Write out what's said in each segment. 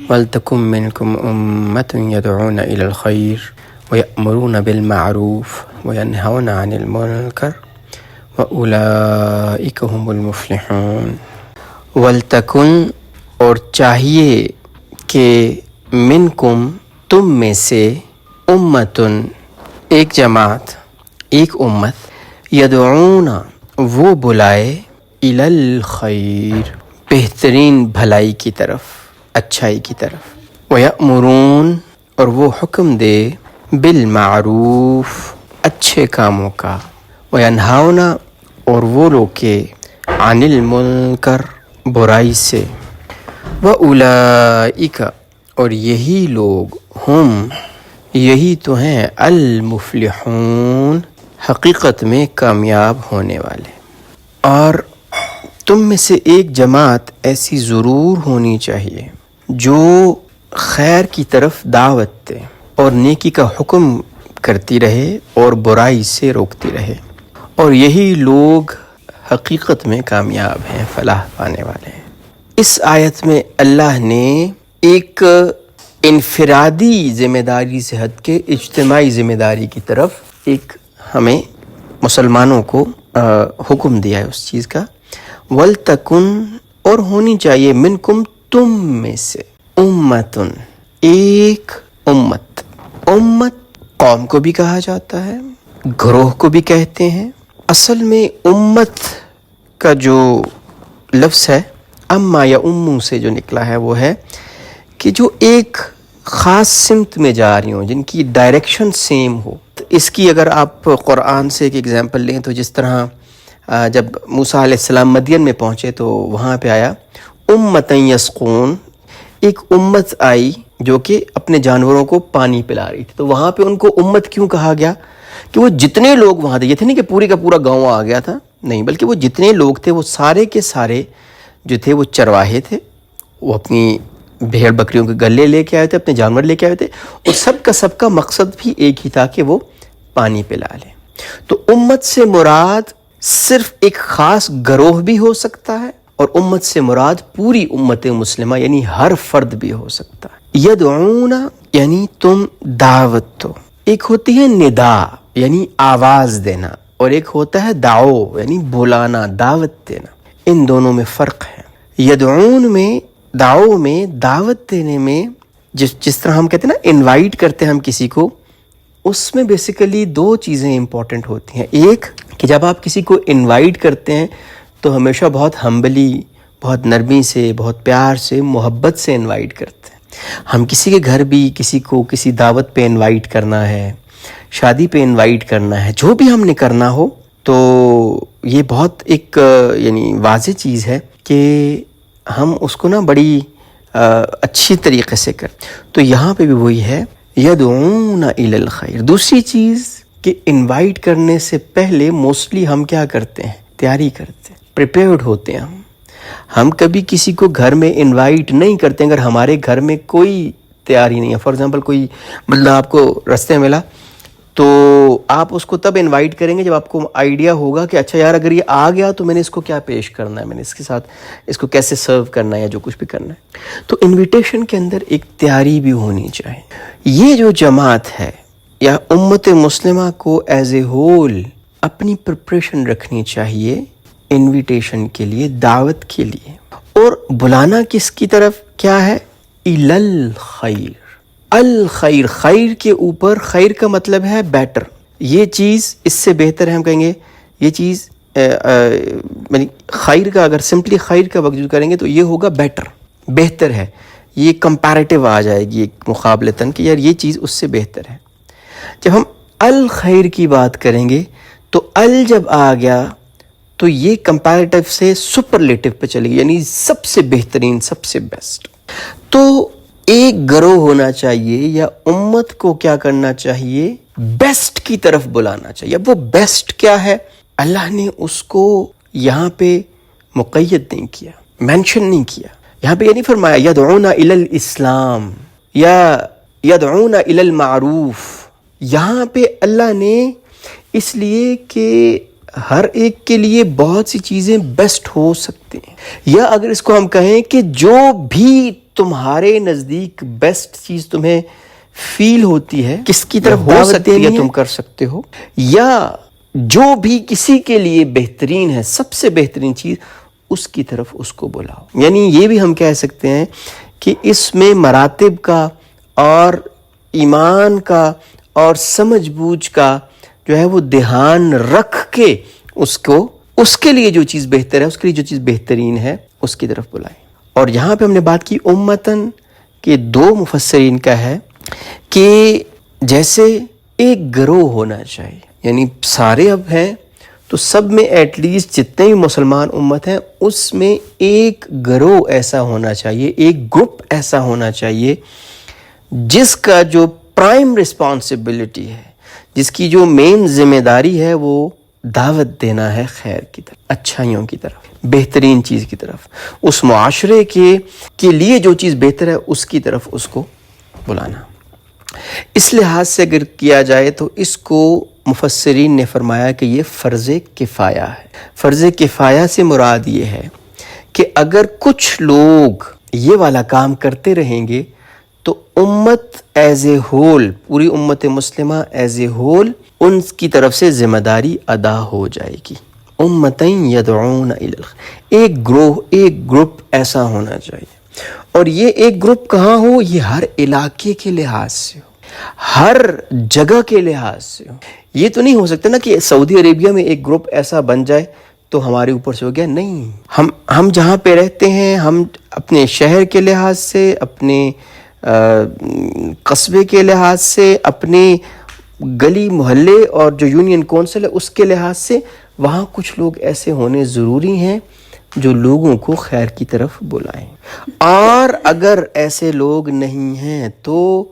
وَلْتَكُن مِّنْكُمْ أُمَّةٌ يَدْعُونَ إِلَى الْخَيْرِ وَيَأْمُرُونَ بِالْمَعْرُوفِ وَيَنْهَوْنَ عَنِ الْمُنكَرِ وَأُولَئِكَ هُمُ الْمُفْلِحُونَ۔ وَلْتَكُن اور چاہیے کہ منکم تم میں سے امتن ایک جماعت، ایک امت، یدعون وہ بلائے الی الخیر بہترین بھلائی کی طرف، اچھائی کی طرف، ویأمرون اور وہ حکم دے بالمعروف اچھے کاموں کا، وینہون اور وہ روکے عن المنکر برائی سے، وَأُولَئِکَ اور یہی لوگ ہم یہی تو ہیں المفلحون حقیقت میں کامیاب ہونے والے۔ اور تم میں سے ایک جماعت ایسی ضرور ہونی چاہیے جو خیر کی طرف دعوت دے اور نیکی کا حکم کرتی رہے اور برائی سے روکتی رہے، اور یہی لوگ حقیقت میں کامیاب ہیں، فلاح پانے والے ہیں۔ اس آیت میں اللہ نے ایک انفرادی ذمہ داری سے ہٹ کے اجتماعی ذمہ داری کی طرف ایک ہمیں مسلمانوں کو حکم دیا ہے اس چیز کا۔ وَلْتَكُن اور ہونی چاہیے منکم تم میں سے امتن ایک امت۔ امت قوم کو بھی کہا جاتا ہے، گروہ کو بھی کہتے ہیں۔ اصل میں امت کا جو لفظ ہے اما یا امو سے جو نکلا ہے وہ ہے کہ جو ایک خاص سمت میں جا رہی ہوں، جن کی ڈائریکشن سیم ہو۔ اس کی اگر آپ قرآن سے ایک ایگزامپل لیں تو جس طرح جب موسیٰ علیہ السلام مدین میں پہنچے تو وہاں پہ آیا امتن یسقون، ایک امت آئی جو کہ اپنے جانوروں کو پانی پلا رہی تھی، تو وہاں پہ ان کو امت کیوں کہا گیا؟ کہ وہ جتنے لوگ وہاں تھے، یہ تھے نہیں کہ پوری کا پورا گاؤں آ گیا تھا، نہیں، بلکہ وہ جتنے لوگ تھے وہ سارے کے سارے جو تھے وہ چرواہے تھے، وہ اپنی بھیڑ بکریوں کے گلے لے کے آئے تھے، اپنے جانور لے کے آئے تھے، اور سب کا مقصد بھی ایک ہی تھا کہ وہ پانی پلا لیں۔ تو امت سے مراد صرف ایک خاص گروہ بھی ہو سکتا ہے، اور امت سے مراد پوری امت مسلمہ یعنی ہر فرد بھی ہو سکتا ہے۔ یدعون یعنی تم دعوت دو، ایک ہوتی ہے ندا یعنی آواز دینا، اور ایک ہوتا ہے دعو یعنی بلانا، دعوت دینا۔ ان دونوں میں فرق ہے۔ یدعون میں، دعو میں، دعوت دینے میں جس طرح ہم کہتے ہیں نا انوائٹ کرتے ہیں ہم کسی کو، اس میں بیسیکلی دو چیزیں امپورٹنٹ ہوتی ہیں۔ ایک کہ جب آپ کسی کو انوائٹ کرتے ہیں تو ہمیشہ بہت ہمبلی، بہت نرمی سے، بہت پیار سے، محبت سے انوائٹ کرتے ہیں۔ ہم کسی کے گھر بھی کسی کو کسی دعوت پہ انوائٹ کرنا ہے، شادی پہ انوائٹ کرنا ہے، جو بھی ہم نے کرنا ہو، تو یہ بہت ایک یعنی واضح چیز ہے کہ ہم اس کو نا بڑی اچھی طریقے سے کریں۔ تو یہاں پہ بھی وہی ہے یدعون الی الخیر۔ دوسری چیز کہ انوائٹ کرنے سے پہلے موسٹلی ہم کیا کرتے ہیں؟ تیاری کرتے ہیں، پریپیئرڈ ہوتے ہیں۔ ہم کبھی کسی کو گھر میں انوائٹ نہیں کرتے اگر ہمارے گھر میں کوئی تیاری نہیں ہے۔ فار ایگزامپل کوئی بندہ آپ کو رستے میں ملا تو آپ اس کو تب انوائٹ کریں گے جب آپ کو آئیڈیا ہوگا کہ اچھا یار اگر یہ آ گیا تو میں نے اس کو کیا پیش کرنا ہے، میں نے اس کے ساتھ اس کو کیسے سرو کرنا ہے یا جو کچھ بھی کرنا ہے۔ تو انویٹیشن کے اندر ایک تیاری بھی ہونی چاہیے۔ یہ جو جماعت ہے یا امت مسلمہ کو ایز اے ہول اپنی پریپریشن رکھنی چاہیے انویٹیشن کے لیے، دعوت کے لیے، اور بلانا کس کی طرف کیا ہے؟ الی الخیر۔ الخیر، خیر کے اوپر، خیر کا مطلب ہے بیٹر، یہ چیز اس سے بہتر ہے، ہم کہیں گے یہ چیز یعنی خیر کا اگر سمپلی خیر کا وجود کریں گے تو یہ ہوگا بیٹر، بہتر ہے، یہ کمپیریٹیو آ جائے گی ایک مقابلتاً کہ یار یہ چیز اس سے بہتر ہے۔ جب ہم الخیر کی بات کریں گے تو ال جب آ گیا تو یہ کمپیریٹیو سے سپرلیٹیو پہ چلے گی، یعنی سب سے بہترین، سب سے بیسٹ۔ تو ایک گروہ ہونا چاہیے یا امت کو کیا کرنا چاہیے؟ بیسٹ کی طرف بلانا چاہیے۔ اب وہ بیسٹ کیا ہے؟ اللہ نے اس کو یہاں پہ مقید نہیں کیا، مینشن نہیں کیا۔ یہاں پہ یہ نہیں فرمایا یدعون الی الاسلام یا یدعون الی المعروف۔ یہاں پہ اللہ نے اس لیے کہ ہر ایک کے لیے بہت سی چیزیں بیسٹ ہو سکتی ہیں، یا اگر اس کو ہم کہیں کہ جو بھی تمہارے نزدیک بیسٹ چیز تمہیں فیل ہوتی ہے، کس کی طرف ہو سکتی ہے تم کر سکتے ہو، یا جو بھی کسی کے لیے بہترین ہے، سب سے بہترین چیز، اس کی طرف اس کو بلاؤ۔ یعنی یہ بھی ہم کہہ سکتے ہیں کہ اس میں مراتب کا اور ایمان کا اور سمجھ بوجھ کا جو ہے وہ دھیان رکھ کے اس کے لیے جو چیز بہتر ہے، اس کے لیے جو چیز بہترین ہے، اس کی طرف بلائیں۔ اور یہاں پہ ہم نے بات کی امتن کے دو مفسرین کا ہے کہ جیسے ایک گروہ ہونا چاہیے، یعنی سارے اب ہیں تو سب میں ایٹ لیسٹ جتنے بھی مسلمان امت ہیں اس میں ایک گروہ ایسا ہونا چاہیے، ایک گروپ ایسا ہونا چاہیے جس کا جو پرائم رسپانسبلٹی ہے، جس کی جو مین ذمہ داری ہے، وہ دعوت دینا ہے خیر کی طرف، اچھائیوں کی طرف، بہترین چیز کی طرف، اس معاشرے کے لیے جو چیز بہتر ہے اس کی طرف اس کو بلانا۔ اس لحاظ سے اگر کیا جائے تو اس کو مفسرین نے فرمایا کہ یہ فرض کفایہ ہے۔ فرض کفایہ سے مراد یہ ہے کہ اگر کچھ لوگ یہ والا کام کرتے رہیں گے تو امت ایز اے ہول، پوری امت مسلمہ ایز اے ہول، ان کی طرف سے ذمہ داری ادا ہو جائے گی۔ امتین یدعون الی الخیر، ایک گروہ، ایک گروپ ایسا ہونا چاہیے۔ اور یہ ایک گروپ کہاں ہو؟ یہ ہر علاقے کے لحاظ سے ہو، ہر جگہ کے لحاظ سے ہو۔ یہ تو نہیں ہو سکتا نا کہ سعودی عربیہ میں ایک گروپ ایسا بن جائے تو ہمارے اوپر سے ہو گیا، نہیں۔ ہم جہاں پہ رہتے ہیں، ہم اپنے شہر کے لحاظ سے، اپنے قصبے کے لحاظ سے، اپنے گلی محلے اور جو یونین کونسل ہے اس کے لحاظ سے، وہاں کچھ لوگ ایسے ہونے ضروری ہیں جو لوگوں کو خیر کی طرف بلائیں۔ اور اگر ایسے لوگ نہیں ہیں تو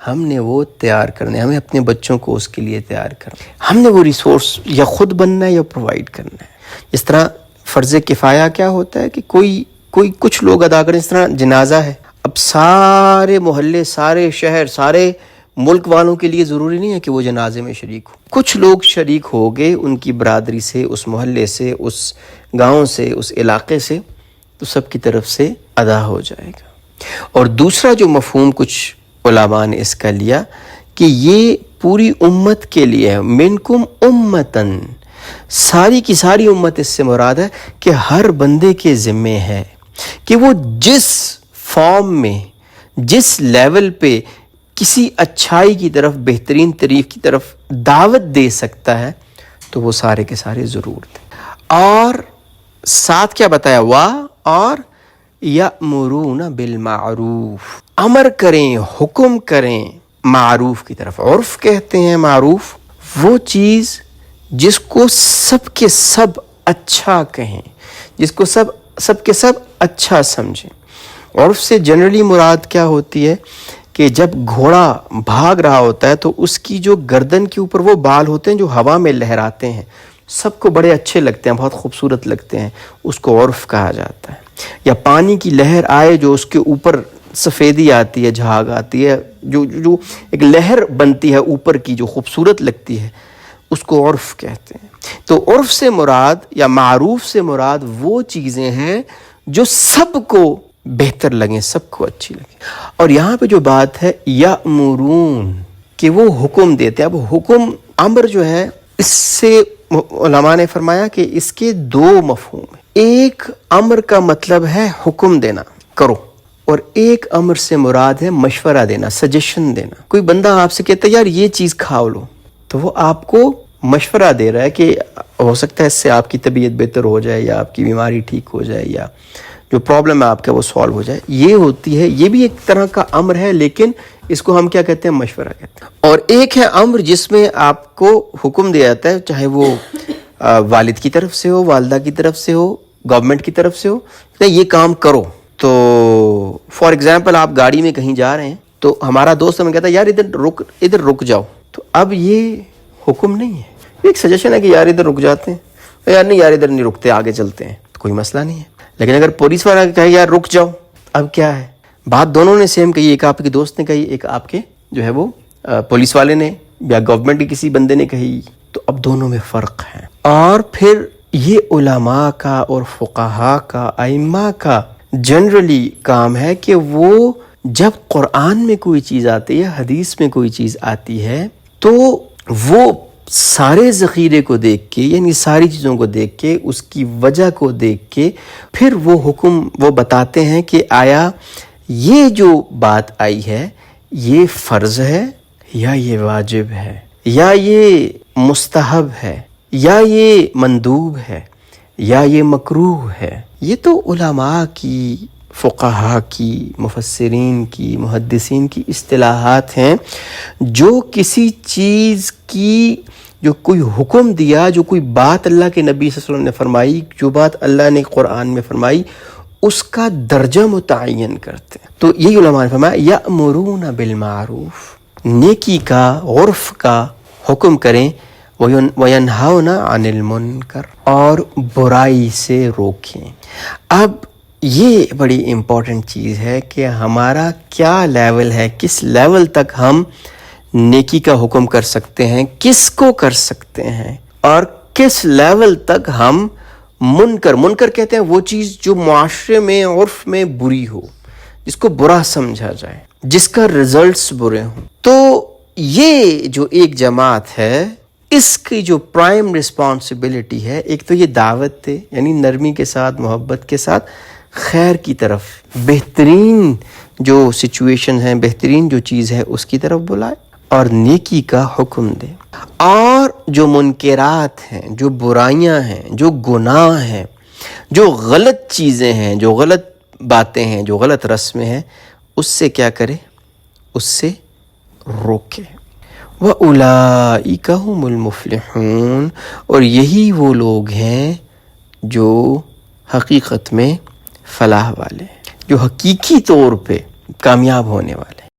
ہم نے وہ تیار کرنے، ہمیں اپنے بچوں کو اس کے لیے تیار کرنا، ہم نے وہ ریسورس یا خود بننا ہے یا پرووائڈ کرنا ہے۔ جس طرح فرض کفایہ کیا ہوتا ہے کہ کوئی کچھ لوگ ادا کریں، اس طرح جنازہ ہے، اب سارے محلے، سارے شہر، سارے ملک والوں کے لیے ضروری نہیں ہے کہ وہ جنازے میں شریک ہو، کچھ لوگ شریک ہو گئے ان کی برادری سے، اس محلے سے، اس گاؤں سے، اس علاقے سے، تو سب کی طرف سے ادا ہو جائے گا۔ اور دوسرا جو مفہوم کچھ علماء نے اس کا لیا کہ یہ پوری امت کے لیے ہے، منکم امتن، ساری کی ساری امت اس سے مراد ہے کہ ہر بندے کے ذمے ہے کہ وہ جس فارم میں، جس لیول پہ کسی اچھائی کی طرف، بہترین طریق کی طرف دعوت دے سکتا ہے تو وہ سارے کے سارے ضرور دیں۔ اور ساتھ کیا بتایا؟ اور یأمرون بالمعروف، امر کریں، حکم کریں معروف کی طرف۔ عرف کہتے ہیں معروف وہ چیز جس کو سب کے سب اچھا کہیں، جس کو سب کے سب اچھا سمجھیں۔ عرف سے جنرلی مراد کیا ہوتی ہے کہ جب گھوڑا بھاگ رہا ہوتا ہے تو اس کی جو گردن کے اوپر وہ بال ہوتے ہیں جو ہوا میں لہراتے ہیں، سب کو بڑے اچھے لگتے ہیں، بہت خوبصورت لگتے ہیں، اس کو عرف کہا جاتا ہے۔ یا پانی کی لہر آئے جو اس کے اوپر سفیدی آتی ہے، جھاگ آتی ہے، جو ایک لہر بنتی ہے اوپر کی جو خوبصورت لگتی ہے، اس کو عرف کہتے ہیں۔ تو عرف سے مراد یا معروف سے مراد وہ چیزیں ہیں جو سب کو بہتر لگیں، سب کو اچھی لگیں۔ اور یہاں پہ جو بات ہے یأمرون، کہ وہ حکم دیتے ہیں۔ اب حکم، امر جو ہے، اس سے علماء نے فرمایا کہ اس کے دو مفہوم ہیں۔ ایک امر کا مطلب ہے حکم دینا، کرو، اور ایک امر سے مراد ہے مشورہ دینا، سجیشن دینا۔ کوئی بندہ آپ سے کہتا ہے یار یہ چیز کھاؤ لو، تو وہ آپ کو مشورہ دے رہا ہے کہ ہو سکتا ہے اس سے آپ کی طبیعت بہتر ہو جائے، یا آپ کی بیماری ٹھیک ہو جائے، یا جو پرابلم ہے آپ کا وہ سالو ہو جائے۔ یہ ہوتی ہے، یہ بھی ایک طرح کا امر ہے، لیکن اس کو ہم کیا کہتے ہیں؟ مشورہ کہتے ہیں۔ اور ایک ہے امر جس میں آپ کو حکم دیا جاتا ہے، چاہے وہ والد کی طرف سے ہو، والدہ کی طرف سے ہو، گورنمنٹ کی طرف سے ہو، یہ کام کرو۔ تو فار ایگزامپل آپ گاڑی میں کہیں جا رہے ہیں تو ہمارا دوست ہمیں کہتا ہے یار ادھر رک جاؤ، تو اب یہ حکم نہیں ہے، یہ ایک سجیشن ہے کہ یار ادھر رک جاتے ہیں، یار نہیں یار ادھر نہیں رکتے، آگے چلتے ہیں، تو کوئی مسئلہ نہیں ہے۔ لیکن اگر پولیس والا کہے یار رک جاؤ، اب کیا ہے؟ بات دونوں نے سیم کہی، ایک آپ کے دوست نے کہی، ایک آپ کے جو ہے وہ پولیس والے نے یا گورنمنٹ کے کسی بندے نے کہی، تو اب دونوں میں فرق ہے. اور پھر یہ علماء کا اور فقہاء کا، ائمہ کا جنرلی کام ہے کہ وہ جب قرآن میں کوئی چیز آتی ہے، حدیث میں کوئی چیز آتی ہے، تو وہ سارے ذخیرے کو دیکھ کے، یعنی ساری چیزوں کو دیکھ کے، اس کی وجہ کو دیکھ کے پھر وہ حکم وہ بتاتے ہیں کہ آیا یہ جو بات آئی ہے یہ فرض ہے یا یہ واجب ہے، یا یہ مستحب ہے، یا یہ مندوب ہے، یا یہ مکروہ ہے. یہ تو علماء کی، فقہاء کی، مفسرین کی، محدثین کی اصطلاحات ہیں جو کسی چیز کی، جو کوئی حکم دیا، جو کوئی بات اللہ کے نبی صلی اللہ علیہ وسلم نے فرمائی، جو بات اللہ نے قرآن میں فرمائی، اس کا درجہ متعین کرتے ہیں. تو یہی علماء نے فرمایا یأمرون بالمعروف، نیکی کا، عرف کا حکم کریں، وینہون عن المنکر، اور برائی سے روکیں. اب یہ بڑی امپورٹنٹ چیز ہے کہ ہمارا کیا لیول ہے، کس لیول تک ہم نیکی کا حکم کر سکتے ہیں، کس کو کر سکتے ہیں، اور کس لیول تک ہم منکر کہتے ہیں وہ چیز جو معاشرے میں، عرف میں بری ہو، جس کو برا سمجھا جائے، جس کا رزلٹس برے ہوں. تو یہ جو ایک جماعت ہے، اس کی جو پرائم رسپانسبلٹی ہے، ایک تو یہ دعوت ہے، یعنی نرمی کے ساتھ، محبت کے ساتھ خیر کی طرف، بہترین جو سچویشن ہے، بہترین جو چیز ہے اس کی طرف بلائے اور نیکی کا حکم دے. اور جو منکرات ہیں، جو برائیاں ہیں، جو گناہ ہیں، جو غلط چیزیں ہیں، جو غلط باتیں ہیں، جو غلط رسمیں ہیں، اس سے کیا کرے، اس سے روکے. وَأُولَئِكَ هُمُ الْمُفْلِحُونَ، اور یہی وہ لوگ ہیں جو حقیقت میں فلاح والے، جو حقیقی طور پہ کامیاب ہونے والے.